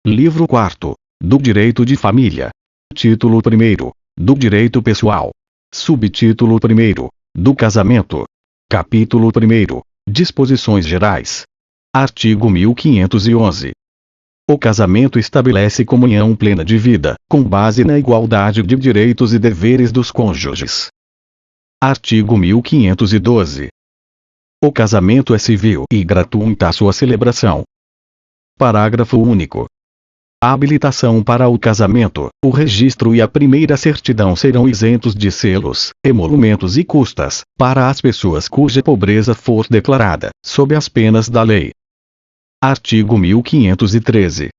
Livro 4. Do Direito de Família. Título 1. Do Direito Pessoal. Subtítulo 1. Do Casamento. Capítulo 1. Disposições Gerais. Artigo 1511. O casamento estabelece comunhão plena de vida, com base na igualdade de direitos e deveres dos cônjuges. Artigo 1512. O casamento é civil e gratuita a sua celebração. Parágrafo único. A habilitação para o casamento, o registro e a primeira certidão serão isentos de selos, emolumentos e custas, para as pessoas cuja pobreza for declarada, sob as penas da lei. Artigo 1513.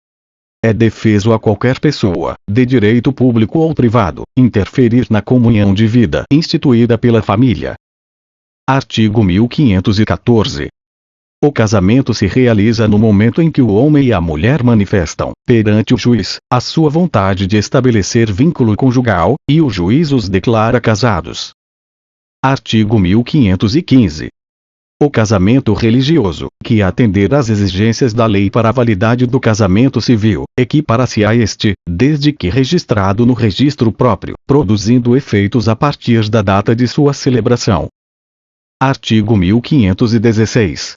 É defeso a qualquer pessoa, de direito público ou privado, interferir na comunhão de vida instituída pela família. Artigo 1514. O casamento se realiza no momento em que o homem e a mulher manifestam, perante o juiz, a sua vontade de estabelecer vínculo conjugal, e o juiz os declara casados. Artigo 1515. O casamento religioso, que atender às exigências da lei para a validade do casamento civil, equipara-se a este, desde que registrado no registro próprio, produzindo efeitos a partir da data de sua celebração. Artigo 1516.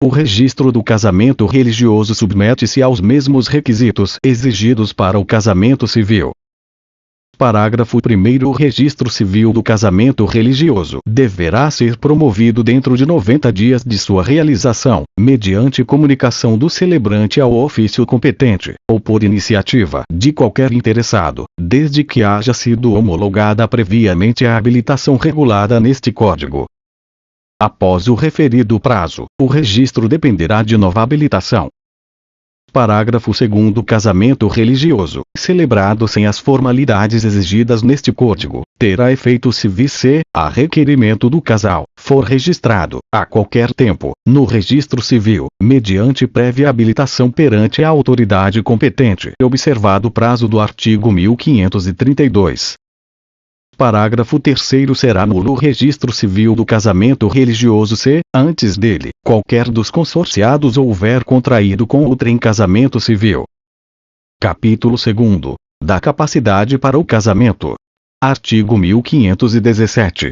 O registro do casamento religioso submete-se aos mesmos requisitos exigidos para o casamento civil. Parágrafo 1. O registro civil do casamento religioso deverá ser promovido dentro de 90 dias de sua realização, mediante comunicação do celebrante ao ofício competente, ou por iniciativa de qualquer interessado, desde que haja sido homologada previamente a habilitação regulada neste Código. Após o referido prazo, o registro dependerá de nova habilitação. Parágrafo 2. Casamento religioso, celebrado sem as formalidades exigidas neste Código, terá efeito civil se, a requerimento do casal, for registrado, a qualquer tempo, no registro civil, mediante prévia habilitação perante a autoridade competente, observado o prazo do artigo 1532. Parágrafo 3. Será nulo o registro civil do casamento religioso se, antes dele, qualquer dos consorciados houver contraído com outrem casamento civil. Capítulo 2. Da capacidade para o casamento. Artigo 1517.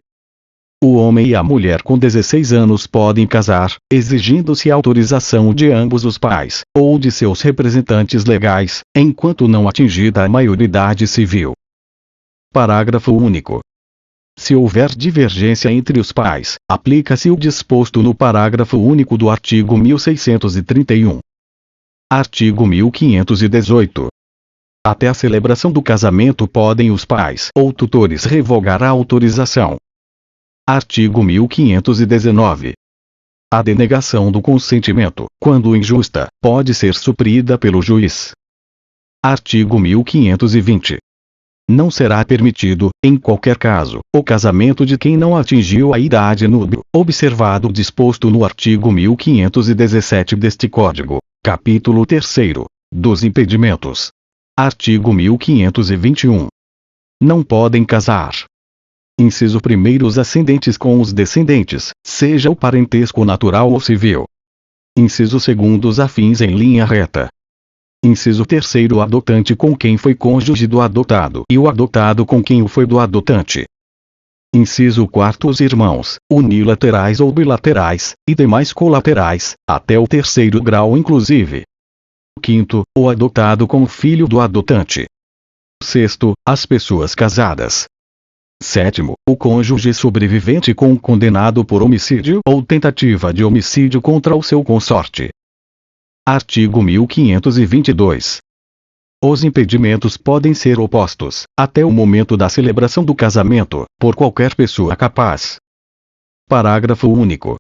O homem e a mulher com 16 anos podem casar, exigindo-se autorização de ambos os pais, ou de seus representantes legais, enquanto não atingida a maioridade civil. Parágrafo único. Se houver divergência entre os pais, aplica-se o disposto no parágrafo único do artigo 1631. Artigo 1518. Até a celebração do casamento podem os pais ou tutores revogar a autorização. Artigo 1519. A denegação do consentimento, quando injusta, pode ser suprida pelo juiz. Artigo 1520. Não será permitido, em qualquer caso, o casamento de quem não atingiu a idade núbil, observado o disposto no artigo 1517 deste Código. Capítulo 3. Dos impedimentos. Artigo 1521. Não podem casar. Inciso 1. Os ascendentes com os descendentes, seja o parentesco natural ou civil. Inciso 2. Os afins em linha reta. Inciso 3. O adotante com quem foi cônjuge do adotado e o adotado com quem o foi do adotante. Inciso 4. Os irmãos, unilaterais ou bilaterais, e demais colaterais, até o 3º grau inclusive. 5. O adotado com o filho do adotante. 6. As pessoas casadas. 7. O cônjuge sobrevivente com o condenado por homicídio ou tentativa de homicídio contra o seu consorte. Artigo 1522. Os impedimentos podem ser opostos, até o momento da celebração do casamento, por qualquer pessoa capaz. Parágrafo único.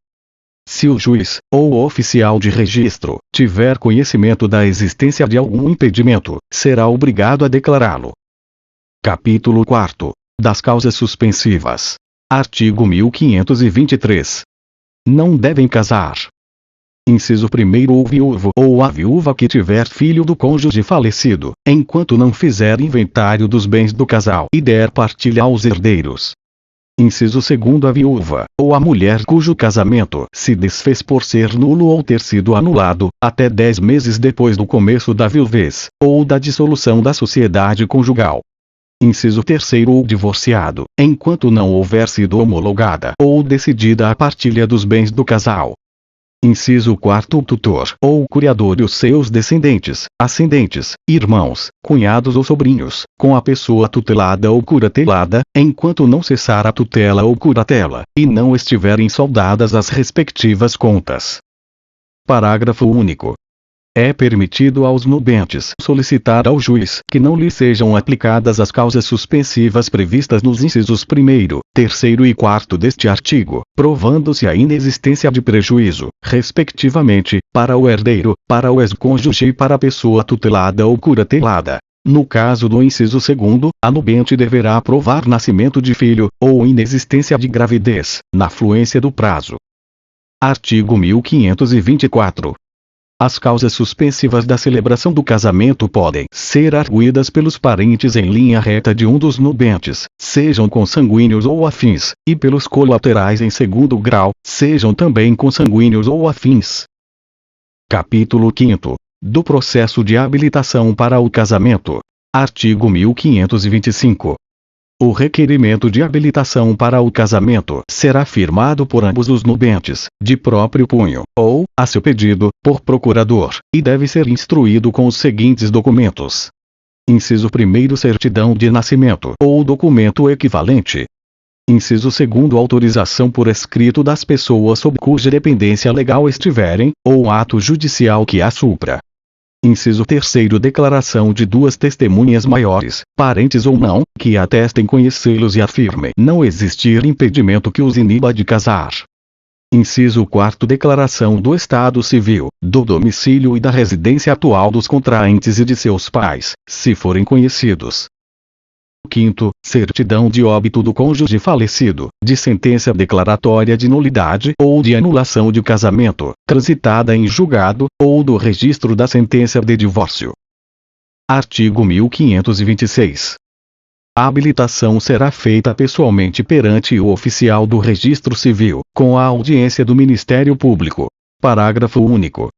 Se o juiz, ou o oficial de registro, tiver conhecimento da existência de algum impedimento, será obrigado a declará-lo. Capítulo 4. Das causas suspensivas. Artigo 1523. Não devem casar. Inciso 1. O viúvo ou a viúva que tiver filho do cônjuge falecido, enquanto não fizer inventário dos bens do casal e der partilha aos herdeiros. Inciso 2º, a viúva, ou a mulher cujo casamento se desfez por ser nulo ou ter sido anulado, até 10 meses depois do começo da viuvez, ou da dissolução da sociedade conjugal. Inciso 3º, o divorciado, enquanto não houver sido homologada ou decidida a partilha dos bens do casal. Inciso 4º, o tutor ou o criador e os seus descendentes, ascendentes, irmãos, cunhados ou sobrinhos, com a pessoa tutelada ou curatelada, enquanto não cessar a tutela ou curatela, e não estiverem saldadas as respectivas contas. Parágrafo único. É permitido aos nubentes solicitar ao juiz que não lhe sejam aplicadas as causas suspensivas previstas nos incisos 1º, 3º e 4º deste artigo, provando-se a inexistência de prejuízo, respectivamente, para o herdeiro, para o ex-cônjuge e para a pessoa tutelada ou curatelada. No caso do inciso 2º, a nubente deverá provar nascimento de filho, ou inexistência de gravidez, na fluência do prazo. Artigo 1524. As causas suspensivas da celebração do casamento podem ser arguidas pelos parentes em linha reta de um dos nubentes, sejam consanguíneos ou afins, e pelos colaterais em segundo grau, sejam também consanguíneos ou afins. Capítulo 5º. Do processo de habilitação para o casamento. Artigo 1525. O requerimento de habilitação para o casamento será firmado por ambos os nubentes, de próprio punho, ou, a seu pedido, por procurador, e deve ser instruído com os seguintes documentos. Inciso 1º, certidão de nascimento, ou documento equivalente. Inciso 2º, autorização por escrito das pessoas sob cuja dependência legal estiverem, ou ato judicial que a supra. Inciso 3º, declaração de 2 testemunhas maiores, parentes ou não, que atestem conhecê-los e afirmem não existir impedimento que os iniba de casar. Inciso 4º, declaração do estado civil, do domicílio e da residência atual dos contraentes e de seus pais, se forem conhecidos. 5º, certidão de óbito do cônjuge falecido, de sentença declaratória de nulidade ou de anulação de casamento, transitada em julgado, ou do registro da sentença de divórcio. Artigo 1526. A habilitação será feita pessoalmente perante o oficial do registro civil, com a audiência do Ministério Público. Parágrafo único.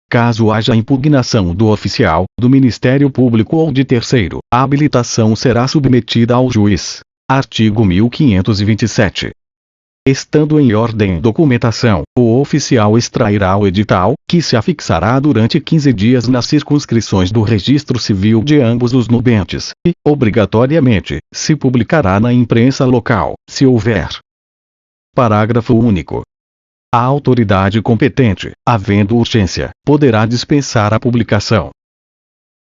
Caso haja impugnação do oficial, do Ministério Público ou de terceiro, a habilitação será submetida ao juiz. Artigo 1527. Estando em ordem documentação, o oficial extrairá o edital, que se afixará durante 15 dias nas circunscrições do registro civil de ambos os nubentes, e, obrigatoriamente, se publicará na imprensa local, se houver. Parágrafo único. A autoridade competente, havendo urgência, poderá dispensar a publicação.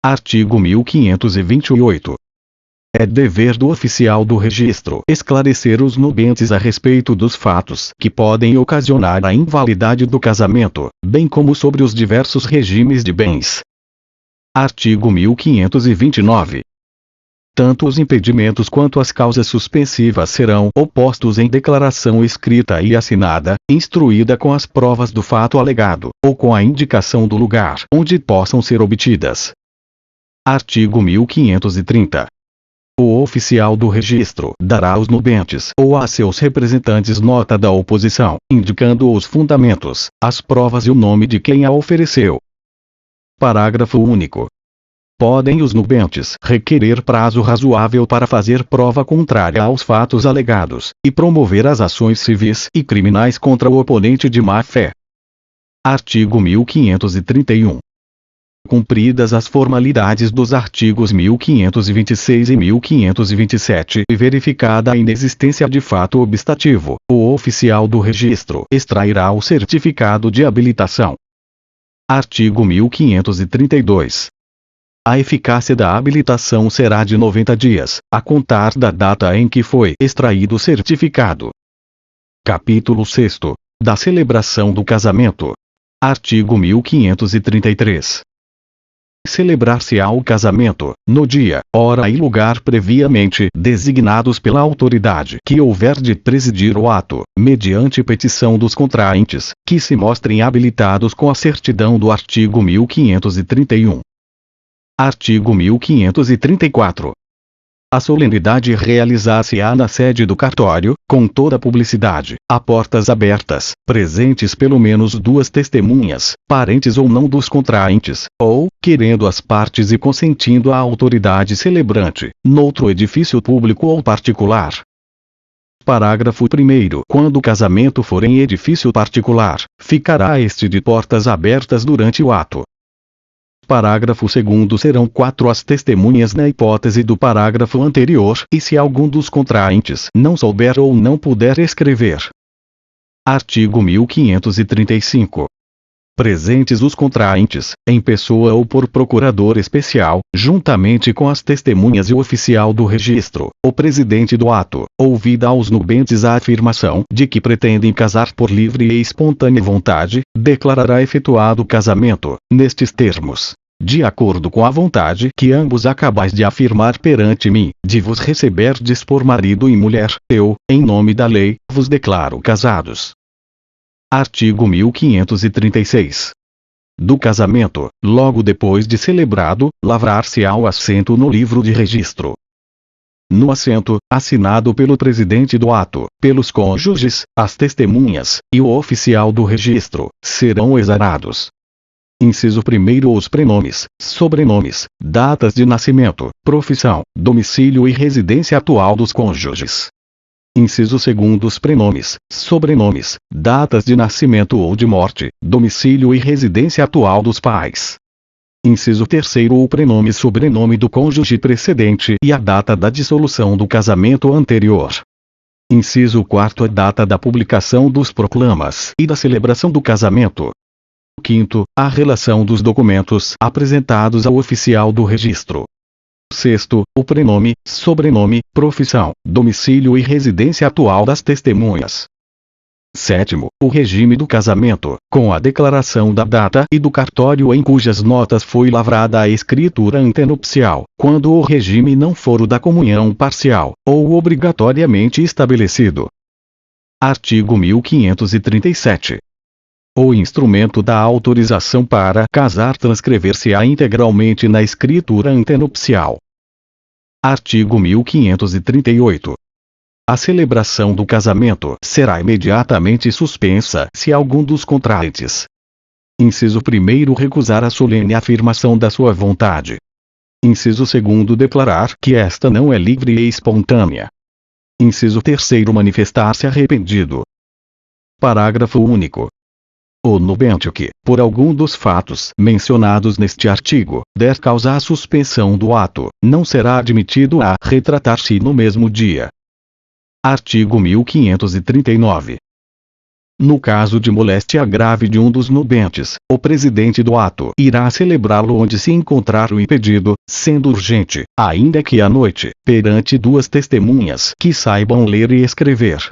Artigo 1528. É dever do oficial do registro esclarecer os nubentes a respeito dos fatos que podem ocasionar a invalidade do casamento, bem como sobre os diversos regimes de bens. Artigo 1529. Tanto os impedimentos quanto as causas suspensivas serão opostos em declaração escrita e assinada, instruída com as provas do fato alegado, ou com a indicação do lugar onde possam ser obtidas. Artigo 1530. O oficial do registro dará aos nubentes ou a seus representantes nota da oposição, indicando os fundamentos, as provas e o nome de quem a ofereceu. Parágrafo único. Podem os nubentes requerer prazo razoável para fazer prova contrária aos fatos alegados, e promover as ações civis e criminais contra o oponente de má-fé. Artigo 1531. Cumpridas as formalidades dos artigos 1526 e 1527 e verificada a inexistência de fato obstativo, o oficial do registro extrairá o certificado de habilitação. Artigo 1532. A eficácia da habilitação será de 90 dias, a contar da data em que foi extraído o certificado. Capítulo 6º. Da celebração do casamento. Artigo 1533. Celebrar-se-á o casamento, no dia, hora e lugar previamente designados pela autoridade que houver de presidir o ato, mediante petição dos contraentes, que se mostrem habilitados com a certidão do artigo 1531. Artigo 1534. A solenidade realizar-se-á na sede do cartório, com toda a publicidade, a portas abertas, presentes pelo menos 2 testemunhas, parentes ou não dos contraentes, ou, querendo as partes e consentindo a autoridade celebrante, noutro edifício público ou particular. Parágrafo 1º. Quando o casamento for em edifício particular, ficará este de portas abertas durante o ato. Parágrafo 2º. Serão 4 as testemunhas na hipótese do parágrafo anterior, e se algum dos contraentes não souber ou não puder escrever. Artigo 1535. Presentes os contraentes, em pessoa ou por procurador especial, juntamente com as testemunhas e o oficial do registro, o presidente do ato, ouvida aos nubentes a afirmação de que pretendem casar por livre e espontânea vontade, declarará efetuado o casamento, nestes termos: de acordo com a vontade que ambos acabais de afirmar perante mim, de vos receberdes por marido e mulher, eu, em nome da lei, vos declaro casados. Artigo 1536. Do casamento, logo depois de celebrado, lavrar-se-á o assento no livro de registro. No assento, assinado pelo presidente do ato, pelos cônjuges, as testemunhas, e o oficial do registro, serão exarados. Inciso 1º. Os prenomes, sobrenomes, datas de nascimento, profissão, domicílio e residência atual dos cônjuges. Inciso 2º. Os prenomes, sobrenomes, datas de nascimento ou de morte, domicílio e residência atual dos pais. Inciso 3º. O prenome e sobrenome do cônjuge precedente e a data da dissolução do casamento anterior. Inciso 4º. A data da publicação dos proclamas e da celebração do casamento. 5º. A relação dos documentos apresentados ao oficial do registro. 6º. O prenome, sobrenome, profissão, domicílio e residência atual das testemunhas. 7º. O regime do casamento, com a declaração da data e do cartório em cujas notas foi lavrada a escritura antenupcial, quando o regime não for o da comunhão parcial, ou obrigatoriamente estabelecido. Artigo 1537. O instrumento da autorização para casar transcrever-se-á integralmente na escritura antenupcial. Artigo 1538. A celebração do casamento será imediatamente suspensa se algum dos contraentes. Inciso 1º. Recusar a solene afirmação da sua vontade. Inciso 2º. Declarar que esta não é livre e espontânea. Inciso 3º. Manifestar-se arrependido. Parágrafo único. O nubente que, por algum dos fatos mencionados neste artigo, der causa à suspensão do ato, não será admitido a retratar-se no mesmo dia. Artigo 1539. No caso de moléstia grave de um dos nubentes, o presidente do ato irá celebrá-lo onde se encontrar o impedido, sendo urgente, ainda que à noite, perante 2 testemunhas que saibam ler e escrever.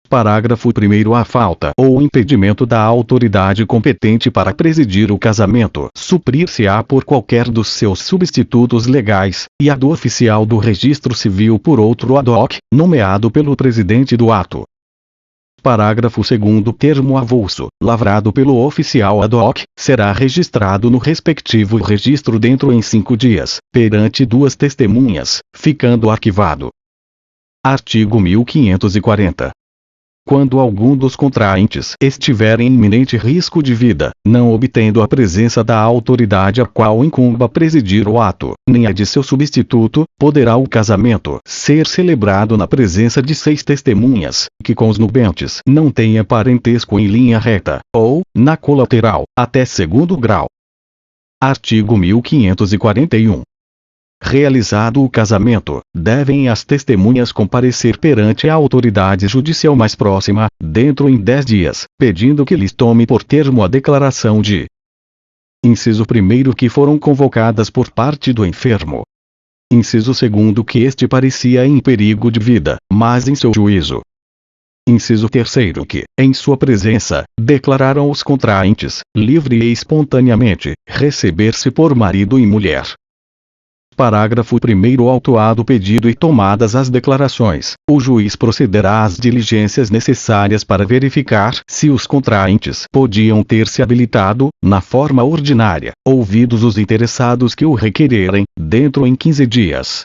Parágrafo 1º. A falta ou impedimento da autoridade competente para presidir o casamento suprir-se-á por qualquer dos seus substitutos legais, e a do oficial do registro civil por outro ad hoc, nomeado pelo presidente do ato. Parágrafo 2º. Termo avulso, lavrado pelo oficial ad hoc, será registrado no respectivo registro dentro em 5 dias, perante 2 testemunhas, ficando arquivado. Artigo 1540. Quando algum dos contraentes estiver em iminente risco de vida, não obtendo a presença da autoridade a qual incumba presidir o ato, nem a de seu substituto, poderá o casamento ser celebrado na presença de 6 testemunhas, que com os nubentes não tenha parentesco em linha reta, ou, na colateral, até 2º grau. Artigo 1541. Realizado o casamento, devem as testemunhas comparecer perante a autoridade judicial mais próxima, dentro em 10 dias, pedindo que lhes tome por termo a declaração de Inciso 1º que foram convocadas por parte do enfermo. Inciso 2º que este parecia em perigo de vida, mas em seu juízo. Inciso 3º que, em sua presença, declararam os contraentes, livre e espontaneamente, receber-se por marido e mulher. Parágrafo 1º. Autuado o pedido e tomadas as declarações, o juiz procederá às diligências necessárias para verificar se os contraentes podiam ter se habilitado, na forma ordinária, ouvidos os interessados que o requererem, dentro em 15 dias.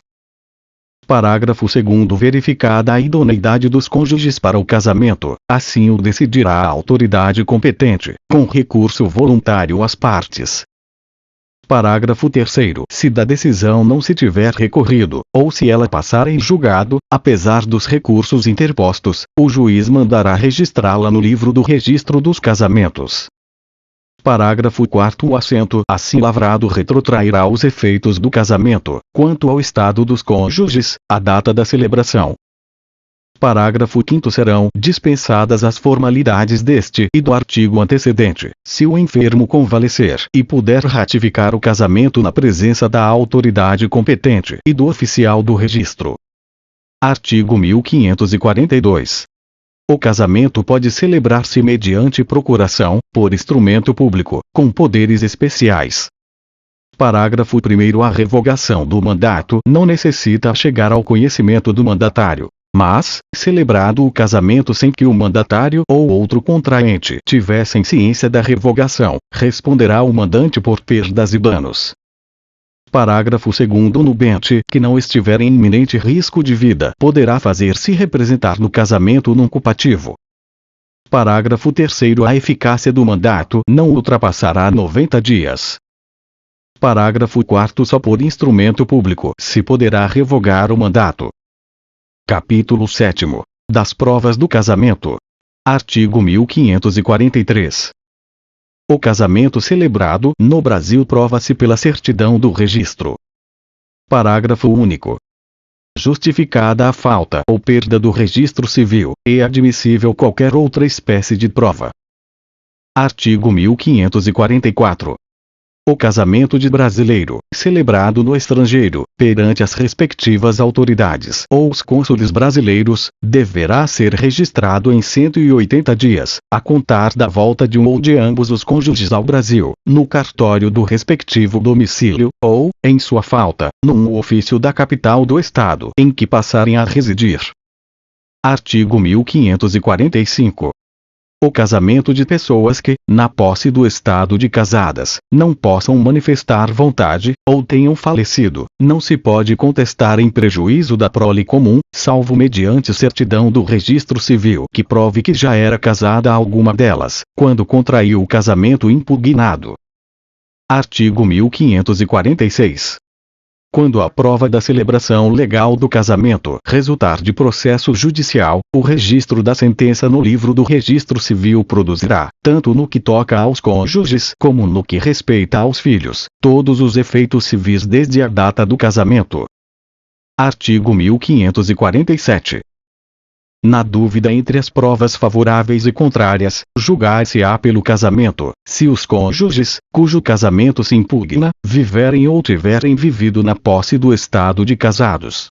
Parágrafo 2º. Verificada a idoneidade dos cônjuges para o casamento, assim o decidirá a autoridade competente, com recurso voluntário às partes. Parágrafo 3º. Se da decisão não se tiver recorrido, ou se ela passar em julgado, apesar dos recursos interpostos, o juiz mandará registrá-la no livro do registro dos casamentos. Parágrafo 4º. O assento assim lavrado retrotrairá os efeitos do casamento, quanto ao estado dos cônjuges, à data da celebração. Parágrafo 5º. Serão dispensadas as formalidades deste e do artigo antecedente, se o enfermo convalescer e puder ratificar o casamento na presença da autoridade competente e do oficial do registro. Artigo 1542. O casamento pode celebrar-se mediante procuração, por instrumento público, com poderes especiais. Parágrafo 1º. A revogação do mandato não necessita chegar ao conhecimento do mandatário. Mas, celebrado o casamento sem que o mandatário ou outro contraente tivessem ciência da revogação, responderá o mandante por perdas e danos. Parágrafo 2º. O nubente que não estiver em iminente risco de vida poderá fazer-se representar no casamento num culpativo. Parágrafo 3º. A eficácia do mandato não ultrapassará 90 dias. Parágrafo 4º. Só por instrumento público se poderá revogar o mandato. Capítulo 7º. Das provas do casamento. Artigo 1543. O casamento celebrado no Brasil prova-se pela certidão do registro. Parágrafo único. Justificada a falta ou perda do registro civil, é admissível qualquer outra espécie de prova. Artigo 1544. O casamento de brasileiro, celebrado no estrangeiro, perante as respectivas autoridades ou os cônsules brasileiros, deverá ser registrado em 180 dias, a contar da volta de um ou de ambos os cônjuges ao Brasil, no cartório do respectivo domicílio, ou, em sua falta, num ofício da capital do estado em que passarem a residir. Artigo 1545. O casamento de pessoas que, na posse do estado de casadas, não possam manifestar vontade, ou tenham falecido, não se pode contestar em prejuízo da prole comum, salvo mediante certidão do registro civil que prove que já era casada alguma delas, quando contraiu o casamento impugnado. Artigo 1546. Quando a prova da celebração legal do casamento resultar de processo judicial, o registro da sentença no livro do registro civil produzirá, tanto no que toca aos cônjuges como no que respeita aos filhos, todos os efeitos civis desde a data do casamento. Artigo 1547. Na dúvida entre as provas favoráveis e contrárias, julgar-se-á pelo casamento, se os cônjuges, cujo casamento se impugna, viverem ou tiverem vivido na posse do estado de casados.